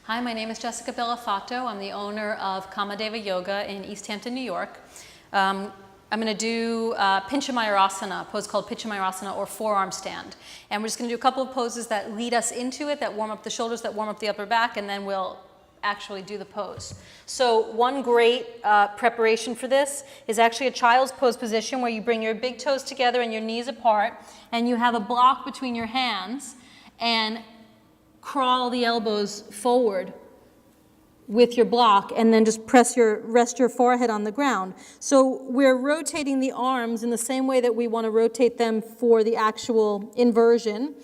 Hi, my name is Jessica Bellafato. I'm the owner of Kamadeva Yoga in East Hampton, New York. I'm going to do Pincha Mayurasana, a pose called Pincha Mayurasana or forearm stand. And we're just going to do a couple of poses that lead us into it, that warm up the shoulders, that warm up the upper back, and then we'll actually do the pose. So one great preparation for this is actually a child's pose position where you bring your big toes together and your knees apart, and you have a block between your hands and crawl the elbows forward with your block, and then just rest your forehead on the ground. So we're rotating the arms in the same way that we want to rotate them for the actual inversion,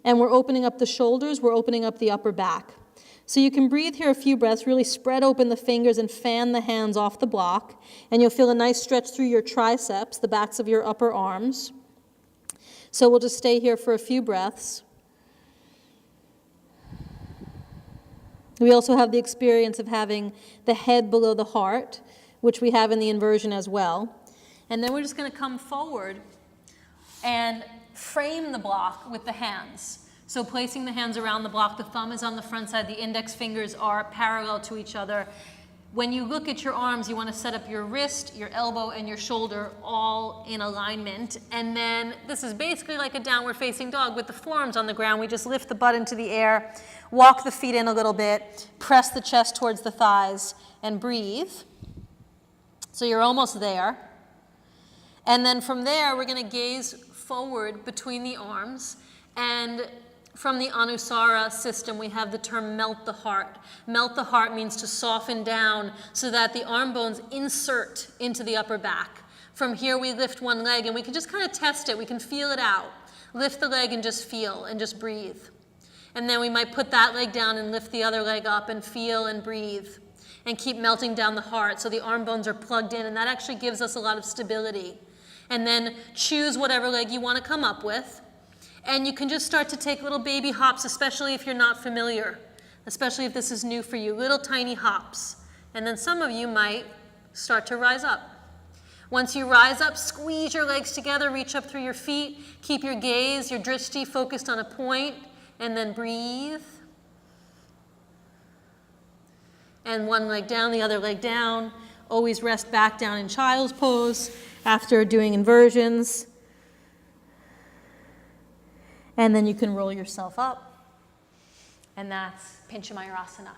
and we're opening up the shoulders, we're opening up the upper back. So you can breathe here a few breaths, really spread open the fingers and fan the hands off the block, and you'll feel a nice stretch through your triceps, the backs of your upper arms. So we'll just stay here for a few breaths. We also have the experience of having the head below the heart, which we have in the inversion as well. And then we're just going to come forward and frame the block with the hands. So placing the hands around the block, the thumb is on the front side, the index fingers are parallel to each other. When you look at your arms, you want to set up your wrist, your elbow, and your shoulder all in alignment. And then this is basically like a downward facing dog with the forearms on the ground. We just lift the butt into the air, walk the feet in a little bit, press the chest towards the thighs, and breathe. So you're almost there. And then from there, we're going to gaze forward between the arms. And from the Anusara system, we have the term melt the heart. Melt the heart means to soften down so that the arm bones insert into the upper back. From here, we lift one leg, and we can just kind of test it. We can feel it out. Lift the leg and just feel and just breathe. And then we might put that leg down and lift the other leg up and feel and breathe and keep melting down the heart so the arm bones are plugged in, and that actually gives us a lot of stability. And then choose whatever leg you want to come up with. And you can just start to take little baby hops, especially if you're not familiar, especially if this is new for you, little tiny hops. And then some of you might start to rise up. Once you rise up, squeeze your legs together, reach up through your feet, keep your gaze, your drishti focused on a point, and then breathe. And one leg down, the other leg down. Always rest back down in child's pose after doing inversions. And then you can roll yourself up, and that's Pincha Mayurasana.